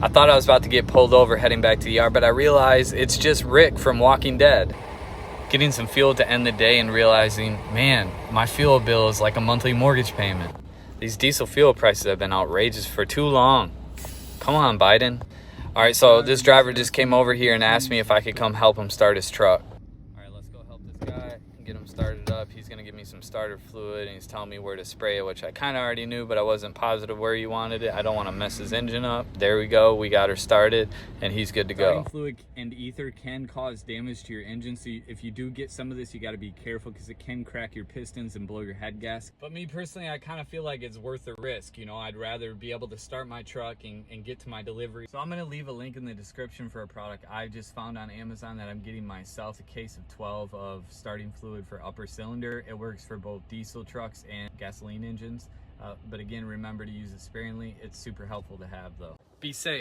I thought I was about to get pulled over heading back to the yard, but I realized it's just Rick from Walking Dead. Getting some fuel to end the day and realizing, man, my fuel bill is like a monthly mortgage payment. These diesel fuel prices have been outrageous for too long. Come on, Biden. All right, so this driver just came over here and asked me if I could come help him start his truck. All right, let's go help this guy and get him started up. He's gonna give me some starter fluid and he's telling me where to spray it, which I kind of already knew, but I wasn't positive where he wanted it. I don't want to mess his engine up. There we go. We got her started and he's good to go. Starting fluid and ether can cause damage to your engine, so if you do get some of this, you got to be careful because it can crack your pistons and blow your head gasket. But me personally, I kind of feel like it's worth the risk. You know, I'd rather be able to start my truck and get to my delivery. So I'm going to leave a link in the description for a product I just found on Amazon that I'm getting myself, a case of 12 of starting fluid for upper cylinder. It works for both diesel trucks and gasoline engines. But again, remember to use it sparingly. It's super helpful to have though. Be safe.